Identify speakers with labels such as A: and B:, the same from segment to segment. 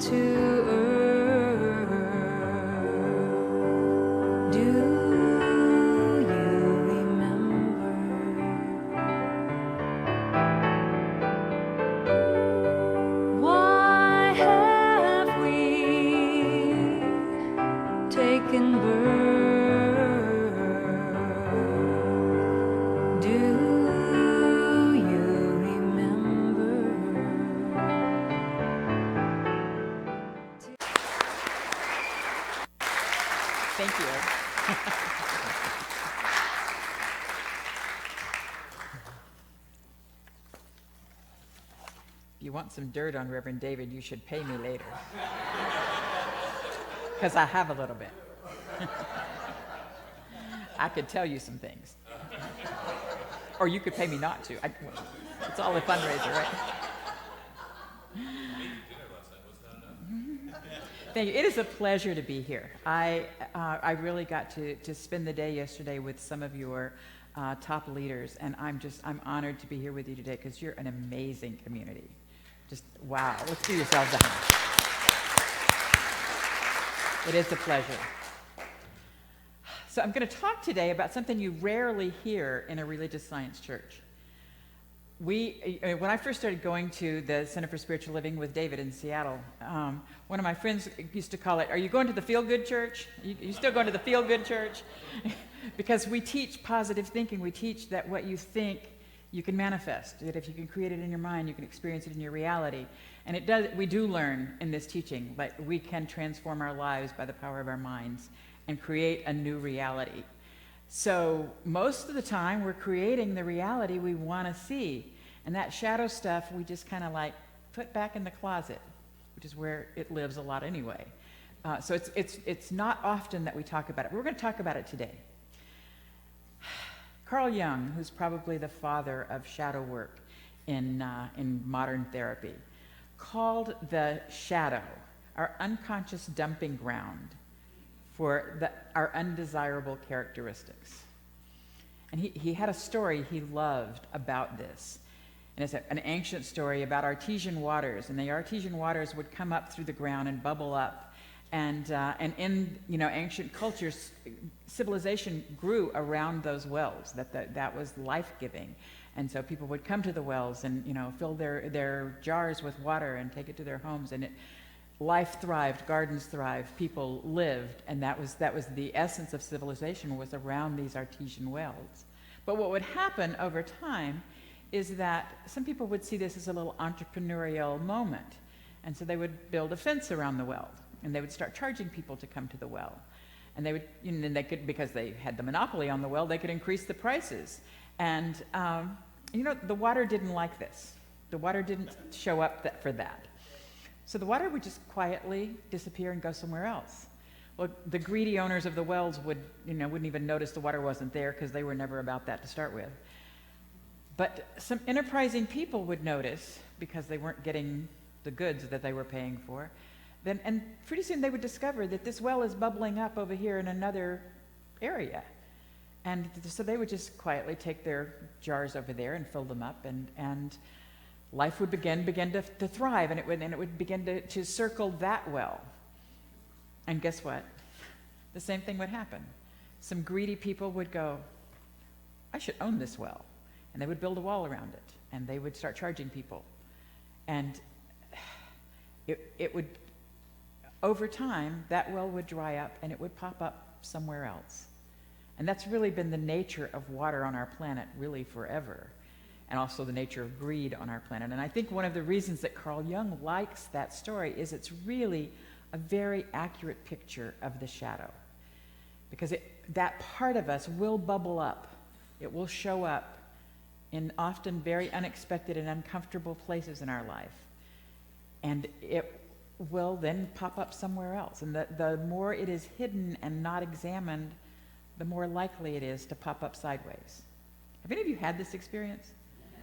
A: to earth. Do you remember? Why have we taken birth? Do you remember?
B: Thank you. If you want some dirt on Reverend David, you should pay me later. Because I have a little bit. I could tell you some things. Or you could pay me not to. It's all a fundraiser, right? Thank you. It is a pleasure to be here. I really got to spend the day yesterday with some of your top leaders, and I'm honored to be here with you today because you're an amazing community. Just wow. Let's give yourselves a hand. It is a pleasure. So I'm going to talk today about something you rarely hear in a religious science church. When I first started going to the Center for Spiritual Living with David in Seattle, one of my friends used to call it, "Are you going to the feel-good church? You still going to the feel-good church?" Because we teach positive thinking. We teach that what you think, you can manifest. That if you can create it in your mind, you can experience it in your reality. And we do learn in this teaching that we can transform our lives by the power of our minds and create a new reality. So most of the time, we're creating the reality we want to see. And that shadow stuff, we just kind of like put back in the closet, which is where it lives a lot anyway. So it's not often that we talk about it. We're going to talk about it today. Carl Jung, who's probably the father of shadow work in modern therapy, called the shadow our unconscious dumping ground for our undesirable characteristics. And he had a story he loved about this. And it's an ancient story about artesian waters. And the artesian waters would come up through the ground and bubble up. And in ancient cultures, civilization grew around those wells. That was life-giving. And so people would come to the wells and fill their jars with water and take it to their homes. And life thrived, gardens thrived, people lived, and that was the essence of civilization, was around these artesian wells. But what would happen over time is that some people would see this as a little entrepreneurial moment, and so they would build a fence around the well, and they would start charging people to come to the well, and they would, then they could, because they had the monopoly on the well, they could increase the prices, and the water didn't like this. The water didn't show up for that. So the water would just quietly disappear and go somewhere else. Well, the greedy owners of the wells wouldn't even notice the water wasn't there because they were never about that to start with. But some enterprising people would notice because they weren't getting the goods that they were paying for. And pretty soon they would discover that this well is bubbling up over here in another area. And so they would just quietly take their jars over there and fill them up, and life would begin to thrive, and it would begin to circle that well. And guess what? The same thing would happen. Some greedy people would go, "I should own this well." And they would build a wall around it, and they would start charging people. And it would, over time, that well would dry up, and it would pop up somewhere else. And that's really been the nature of water on our planet, really forever. And also the nature of greed on our planet. And I think one of the reasons that Carl Jung likes that story is it's really a very accurate picture of the shadow. Because that part of us will bubble up. It will show up in often very unexpected and uncomfortable places in our life. And it will then pop up somewhere else. And the more it is hidden and not examined, the more likely it is to pop up sideways. Have any of you had this experience?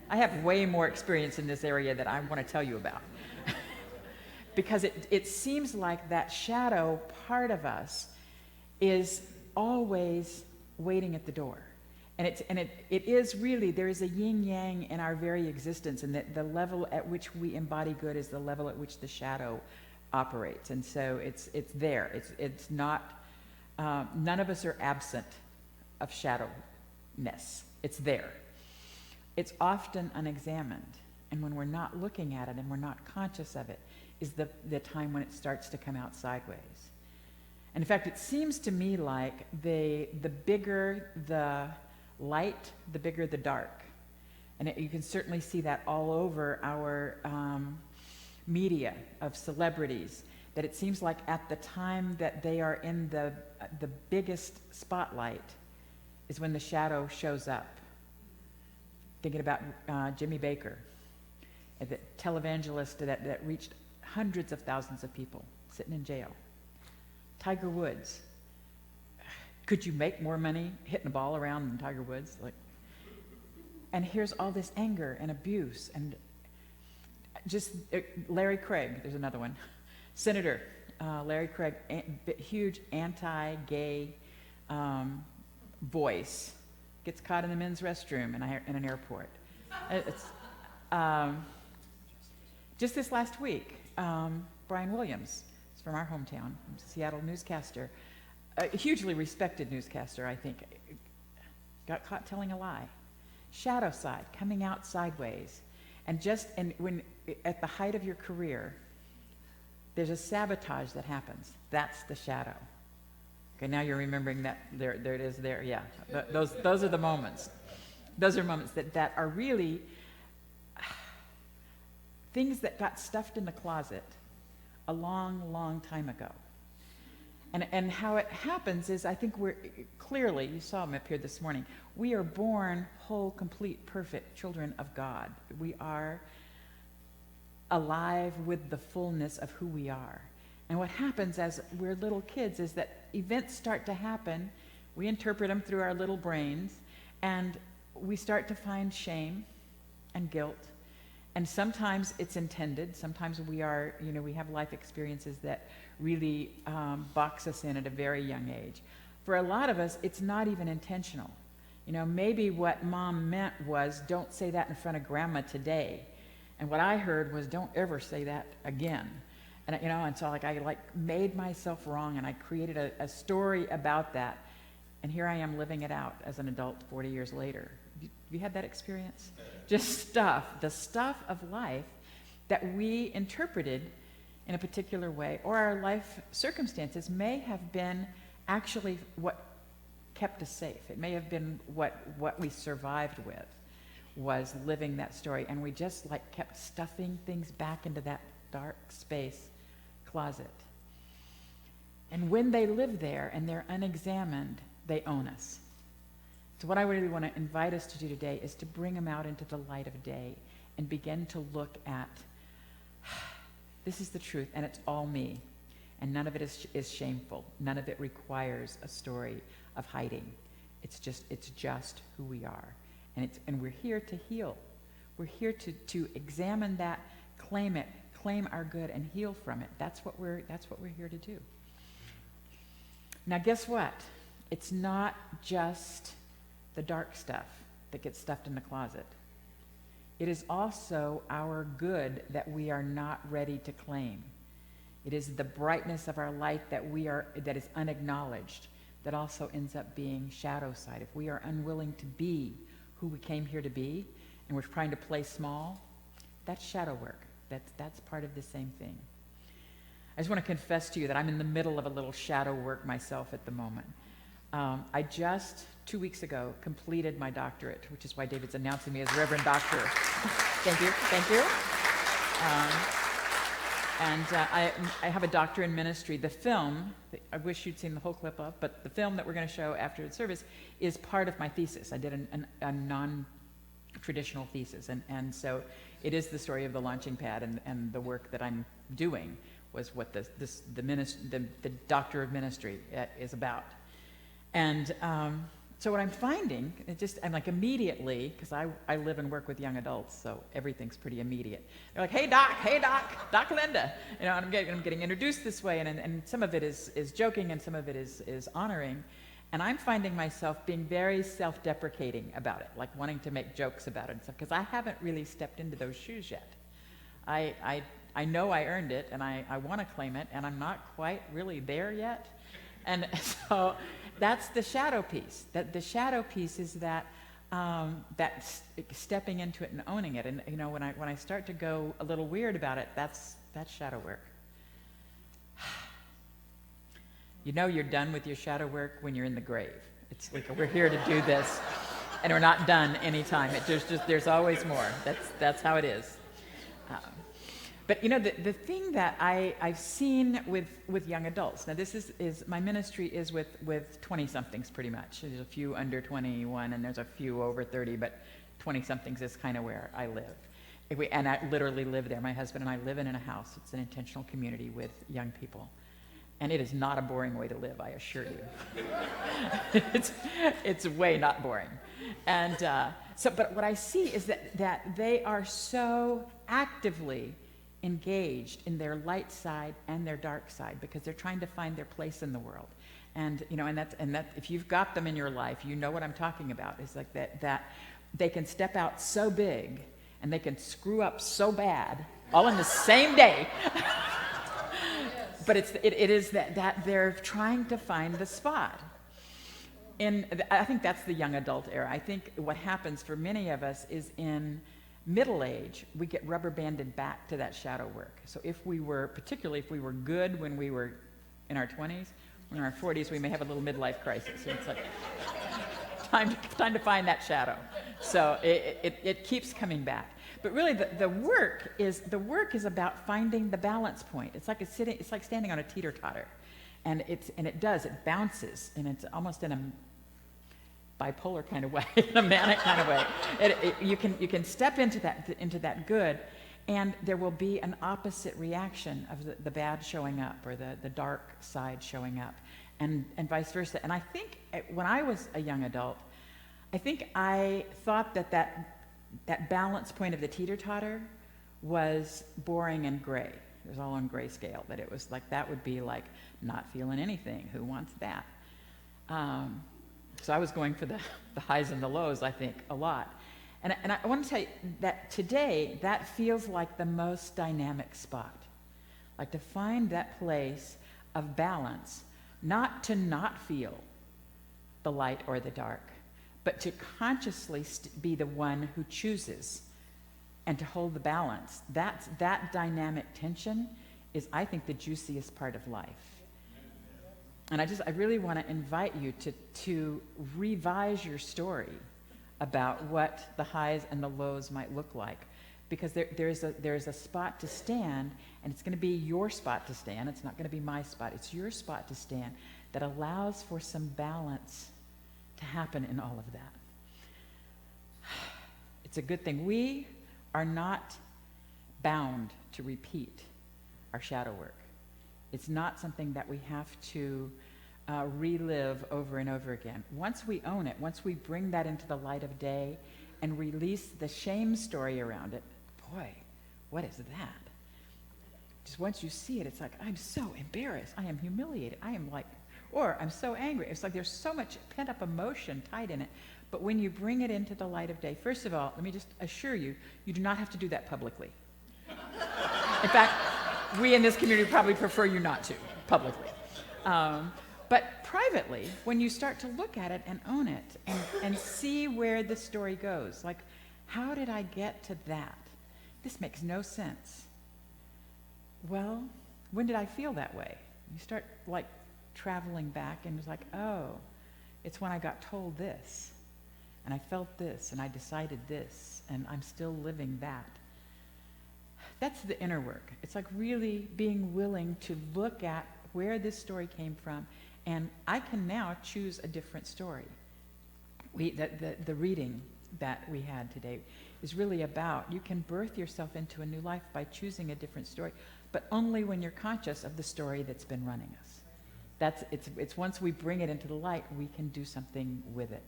B: I have way more experience in this area that I want to tell you about. Because it seems like that shadow part of us is always waiting at the door. And it is really, there is a yin-yang in our very existence, and that the level at which we embody good is the level at which the shadow operates. And so it's there. It's not, none of us are absent of shadowness. It's there. It's often unexamined. And when we're not looking at it and we're not conscious of it, is the time when it starts to come out sideways. And in fact, it seems to me like the bigger the light, the bigger the dark. And you can certainly see that all over our media of celebrities, that it seems like at the time that they are in the biggest spotlight is when the shadow shows up. Thinking about Jimmy Baker, the televangelist that reached hundreds of thousands of people sitting in jail. Tiger Woods. Could you make more money hitting a ball around than Tiger Woods? And here's all this anger and abuse and just Larry Craig, there's another one. Senator Larry Craig, huge anti-gay voice, gets caught in the men's restroom in an airport. Just this last week, Brian Williams, he's from our hometown, Seattle newscaster, a hugely respected newscaster, I think, got caught telling a lie. Shadow side, coming out sideways. And when at the height of your career, there's a sabotage that happens. That's the shadow. Okay, now you're remembering that. There it is there, yeah. Those are the moments. Those are moments that are really things that got stuffed in the closet a long, long time ago. And how it happens is, I think we're clearly, you saw him up here this morning, we are born whole, complete, perfect children of God. We are alive with the fullness of who we are. And what happens as we're little kids is that events start to happen, we interpret them through our little brains, and we start to find shame and guilt. And sometimes it's intended. Sometimes we have life experiences that really box us in at a very young age. For a lot of us, it's not even intentional. Maybe what mom meant was, don't say that in front of grandma today. And what I heard was, don't ever say that again. And so I made myself wrong, and I created a story about that. And here I am living it out as an adult 40 years later. Have you had that experience? Just the stuff of life that we interpreted in a particular way, or our life circumstances may have been actually what kept us safe. It may have been what we survived with, was living that story. And we just kept stuffing things back into that dark space closet. And when they live there and they're unexamined, they own us. So what I really want to invite us to do today is to bring them out into the light of day and begin to look at, this is the truth, and it's all me. And none of it is shameful. None of it requires a story of hiding. It's just who we are. And we're here to heal. We're here to examine that, claim it, claim our good, and heal from it. That's what we're here to do. Now guess what? It's not just the dark stuff that gets stuffed in the closet. It is also our good that we are not ready to claim. It is the brightness of our light that is unacknowledged that also ends up being shadow side. If we are unwilling to be who we came here to be, and we're trying to play small, that's shadow work. That's part of the same thing. I just want to confess to you that I'm in the middle of a little shadow work myself at the moment. I just 2 weeks ago completed my doctorate, which is why David's announcing me as Reverend Doctor. Thank you. I have a doctorate in ministry. The film, I wish you'd seen the whole clip of, but the film that we're going to show after the service is part of my thesis. I did a non-traditional thesis, and so it is the story of the launching pad, and the work that I'm doing was what the doctor of ministry is about. And so what I'm finding, I'm immediately, because I live and work with young adults, so everything's pretty immediate. They're like, hey Doc Linda. And I'm getting introduced this way, and some of it is joking, and some of it is honoring. And I'm finding myself being very self-deprecating about it, wanting to make jokes about it and stuff, because I haven't really stepped into those shoes yet. I know I earned it, and I want to claim it, and I'm not quite really there yet. And so that's the shadow piece. That the shadow piece is that stepping into it and owning it. And you know, when I start to go a little weird about it, that's shadow work. You know you're done with your shadow work when you're in the grave. It's like we're here to do this, and we're not done anytime. There's always more. That's how it is. But you know, the thing that I've seen with young adults. Now this is my ministry is with 20-somethings pretty much. There's a few under 21 and there's a few over 30, but 20-somethings is kind of where I live. And I literally live there. My husband and I live in a house. It's an intentional community with young people. And it is not a boring way to live, I assure you. It's way not boring. And but what I see is that they are so actively engaged in their light side and their dark side because they're trying to find their place in the world. And you know, and that if you've got them in your life, you know what I'm talking about. Is like that they can step out so big and they can screw up so bad all in the same day. But it is that they're trying to find the spot. I think that's the young adult era. I think what happens for many of us is in middle age, we get rubber banded back to that shadow work. So particularly if we were good when we were in our 20s, when in our 40s, we may have a little midlife crisis. And it's like, time to find that shadow. So it keeps coming back. But really, the work is about finding the balance point. It's like standing on a teeter-totter, and it bounces, and it's almost in a bipolar kind of way, in a manic kind of way. You can step into that good, and there will be an opposite reaction of the bad showing up or the dark side showing up, and vice versa. And I think when I was a young adult, I think I thought that balance point of the teeter-totter was boring and gray. It was all on grayscale, that it was like, that would be like not feeling anything. Who wants that? So I was going for the highs and the lows, I think, a lot. And I want to tell you that today, that feels like the most dynamic spot. Like to find that place of balance, not to not feel the light or the dark, but to consciously be the one who chooses and to hold the balance. That dynamic tension is, I think, the juiciest part of life. And I really want to invite you to revise your story about what the highs and the lows might look like. Because there's a spot to stand, and it's going to be your spot to stand. It's not going to be my spot. It's your spot to stand that allows for some balance to happen in all of that. It's a good thing. We are not bound to repeat our shadow work. It's not something that we have to relive over and over again. Once we own it, once we bring that into the light of day and release the shame story around it, boy, what is that? Just once you see it, it's like, I'm so embarrassed. I am humiliated. I am like, or I'm so angry. It's like there's so much pent-up emotion tied in it. But when you bring it into the light of day, first of all, let me just assure you, you do not have to do that publicly. In fact, we in this community probably prefer you not to, publicly. But privately, when you start to look at it and own it and see where the story goes, like, how did I get to that? This makes no sense. Well, when did I feel that way? You start, like, traveling back, and it's like, oh, it's when I got told this, and I felt this, and I decided this, and I'm still living that. That's the inner work. It's like really being willing to look at where this story came from, and I can now choose a different story. The reading that we had today is really about, you can birth yourself into a new life by choosing a different story, but only when you're conscious of the story that's been running us. It's once we bring it into the light, we can do something with it.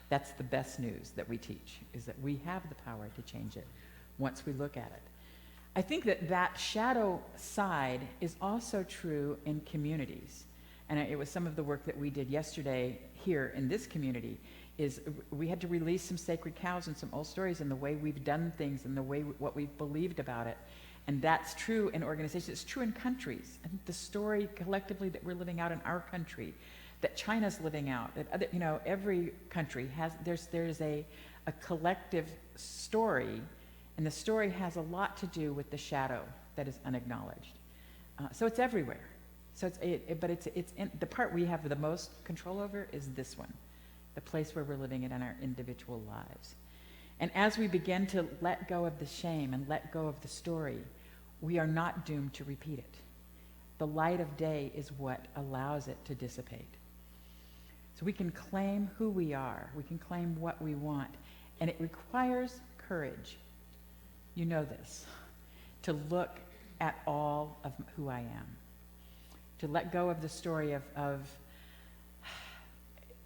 B: That's the best news that we teach, is that we have the power to change it once we look at it. I think that shadow side is also true in communities. And it was some of the work that we did yesterday here in this community, is we had to release some sacred cows and some old stories and the way we've done things and the way what we've believed about it. And that's true in organizations. It's true in countries. And the story collectively that we're living out in our country, that China's living out, that other, every country has, there's a collective story, and the story has a lot to do with the shadow that is unacknowledged. So it's everywhere. So it's in, the part we have the most control over is this one, the place where we're living it in our individual lives. And as we begin to let go of the shame and let go of the story, we are not doomed to repeat it. The light of day is what allows it to dissipate. So we can claim who we are. We can claim what we want. And it requires courage. You know this. To look at all of who I am. To let go of the story of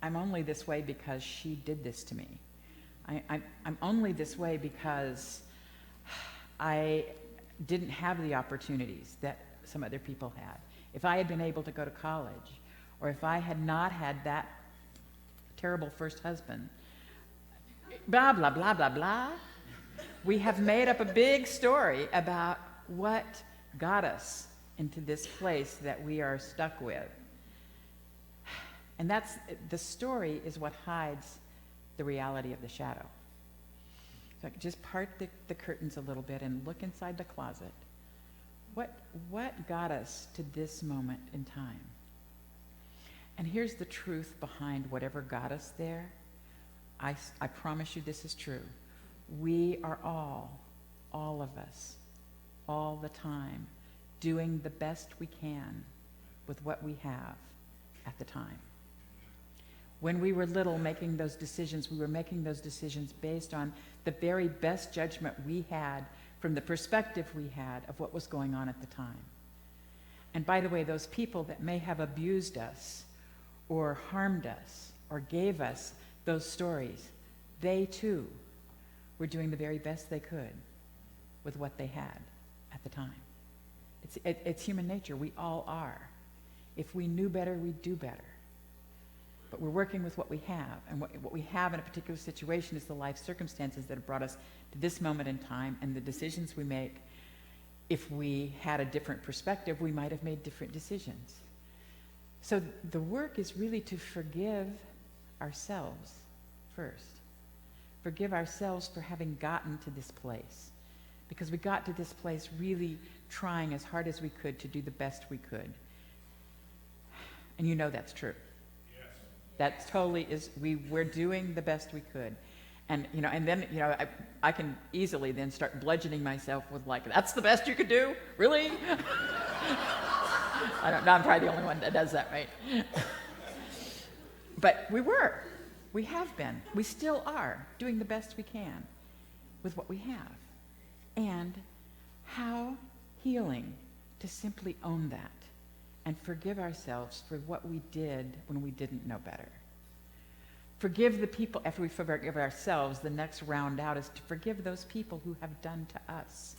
B: I'm only this way because she did this to me. I'm only this way because I didn't have the opportunities that some other people had. If I had been able to go to college, or if I had not had that terrible first husband, blah, blah, blah, blah, blah. We have made up a big story about what got us into this place that we are stuck with. And the story is what hides the reality of the shadow. So just part the curtains a little bit and look inside the closet. What got us to this moment in time? And here's the truth behind whatever got us there. I promise you this is true. We are all of us, all the time, doing the best we can with what we have at the time. When we were little making those decisions, we were making those decisions based on the very best judgment we had from the perspective we had of what was going on at the time. And by the way, those people that may have abused us or harmed us or gave us those stories, they too were doing the very best they could with what they had at the time. It's human nature. We all are. If we knew better, we'd do better. But we're working with what we have, and what we have in a particular situation is the life circumstances that have brought us to this moment in time, and the decisions we make. If we had a different perspective, we might have made different decisions. So the work is really to forgive ourselves first. Forgive ourselves for having gotten to this place. Because we got to this place really trying as hard as we could to do the best we could. And you know that's true. Yes. That totally is, we're doing the best we could. And, and then, I can easily then start bludgeoning myself with that's the best you could do? Really? I don't know, I'm probably the only one that does that, right? But we have been, we still are doing the best we can with what we have. And how healing to simply own that and forgive ourselves for what we did when we didn't know better. Forgive the people, after we forgive ourselves, the next round out is to forgive those people who have done to us.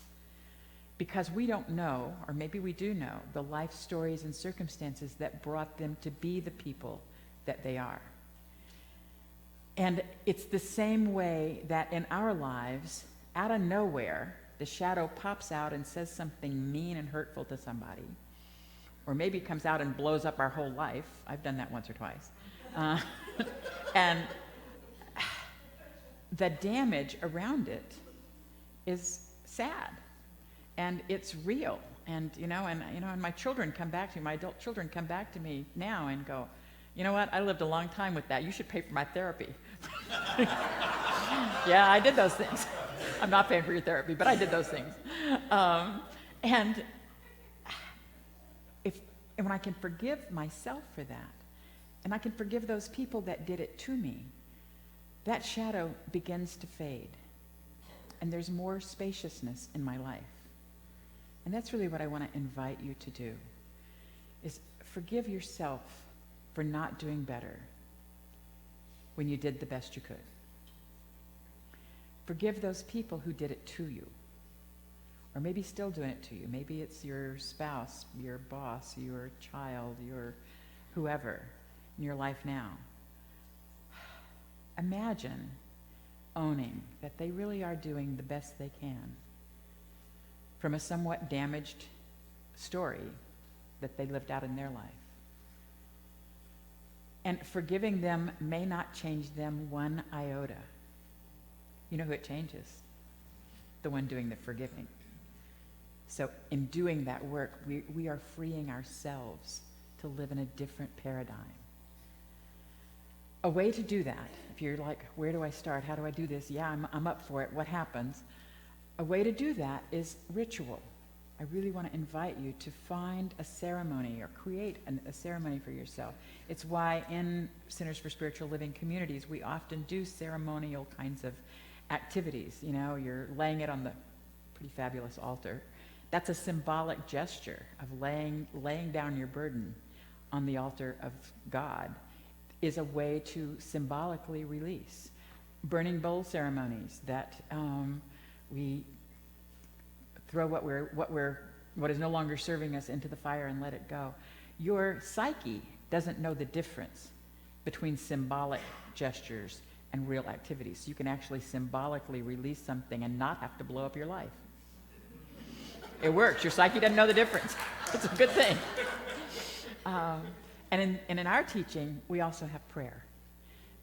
B: Because we don't know, or maybe we do know, the life stories and circumstances that brought them to be the people that they are. And it's the same way that in our lives, out of nowhere, the shadow pops out and says something mean and hurtful to somebody. Or maybe it comes out and blows up our whole life. I've done that once or twice. And the damage around it is sad. And it's real. And, and my children come back to me, my adult children come back to me now and go, you know what, I lived a long time with that. You should pay for my therapy. Yeah, I did those things. I'm not paying for your therapy, but I did those things. And when I can forgive myself for that, and I can forgive those people that did it to me, that shadow begins to fade. And there's more spaciousness in my life. And that's really what I want to invite you to do, is forgive yourself for not doing better when you did the best you could. Forgive those people who did it to you, or maybe still doing it to you. Maybe it's your spouse, your boss, your child, your whoever in your life now. Imagine owning that they really are doing the best they can. from a somewhat damaged story that they lived out in their life. And forgiving them may not change them one iota. You know who it changes? The one doing the forgiving. So in doing that work, we are freeing ourselves to live in a different paradigm. A way to do that, if you're like, where do I start? How do I do this? Yeah, I'm up for it. What happens? A way to do that is ritual. I really want to invite you to find a ceremony or create a ceremony for yourself. It's why in Centers for Spiritual Living communities, we often do ceremonial kinds of activities. You know, you're laying it on the pretty fabulous altar. That's a symbolic gesture of laying down your burden on the altar of God, is a way to symbolically release. Burning bowl ceremonies that we throw what is no longer serving us into the fire and let it go. Your psyche doesn't know the difference between symbolic gestures and real activities. So you can actually symbolically release something and not have to blow up your life. It works. Your psyche doesn't know the difference. It's a good thing. And in our teaching, we also have prayer.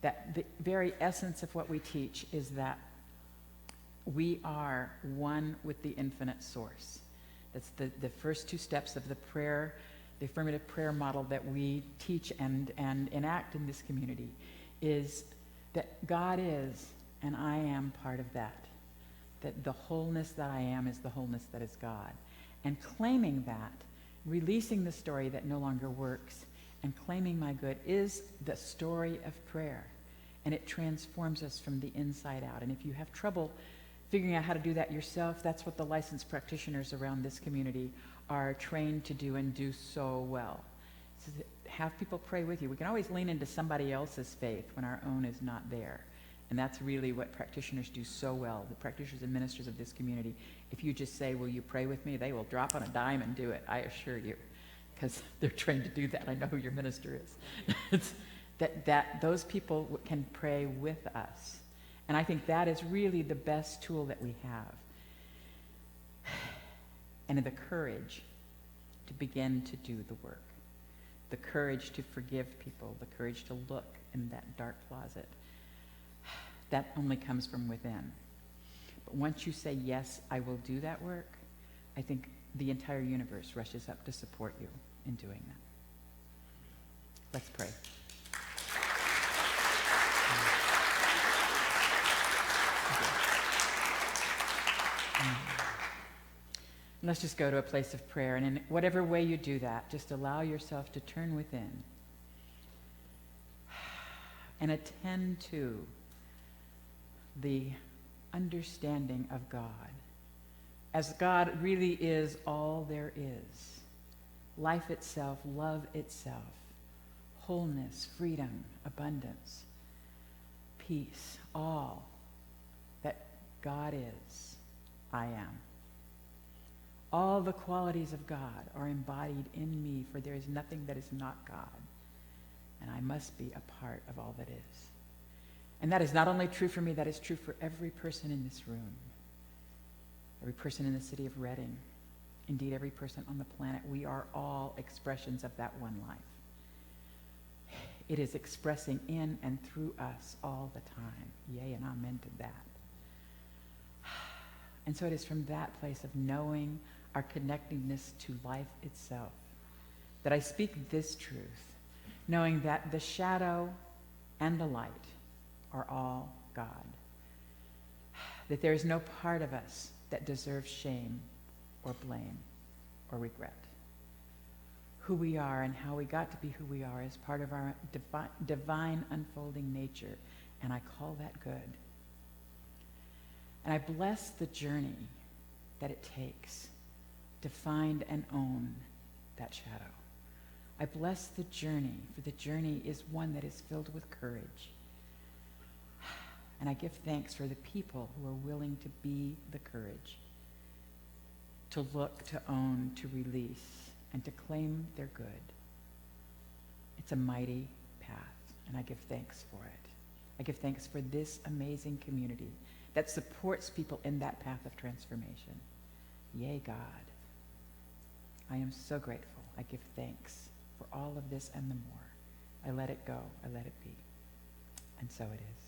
B: That the very essence of what we teach is that we are one with the infinite source. That's the first two steps of the prayer, the affirmative prayer model that we teach and enact in this community, is that God is, and I am part of that. That the wholeness that I am is the wholeness that is God. And claiming that, releasing the story that no longer works, and claiming my good is the story of prayer. And it transforms us from the inside out. And if you have trouble figuring out how to do that yourself, that's what the licensed practitioners around this community are trained to do and do so well. So have people pray with you. We can always lean into somebody else's faith when our own is not there. And that's really what practitioners do so well, the practitioners and ministers of this community. If you just say, will you pray with me, they will drop on a dime and do it, I assure you, because they're trained to do that. I know who your minister is. that those people can pray with us. And I think that is really the best tool that we have. And the courage to begin to do the work. The courage to forgive people. The courage to look in that dark closet. That only comes from within. But once you say, yes, I will do that work, I think the entire universe rushes up to support you in doing that. Let's pray. Let's just go to a place of prayer. And in whatever way you do that, just allow yourself to turn within and attend to the understanding of God. As God really is all there is. Life itself, love itself, wholeness, freedom, abundance, peace, all that God is, I am. All the qualities of God are embodied in me, for there is nothing that is not God, and I must be a part of all that is. And that is not only true for me, that is true for every person in this room, every person in the city of Redding, indeed every person on the planet. We are all expressions of that one life. It is expressing in and through us all the time. Yea and amen to that. And so it is from that place of knowing our connectedness to life itself that I speak this truth, knowing that the shadow and the light are all God. That there is no part of us that deserves shame or blame or regret. Who we are and how we got to be who we are is part of our divine unfolding nature, and I call that good. And I bless the journey that it takes to find and own that shadow. I bless the journey, for the journey is one that is filled with courage. And I give thanks for the people who are willing to be the courage, to look, to own, to release, and to claim their good. It's a mighty path, and I give thanks for it. I give thanks for this amazing community that supports people in that path of transformation. Yea, God. I am so grateful. I give thanks for all of this and the more. I let it go. I let it be. And so it is.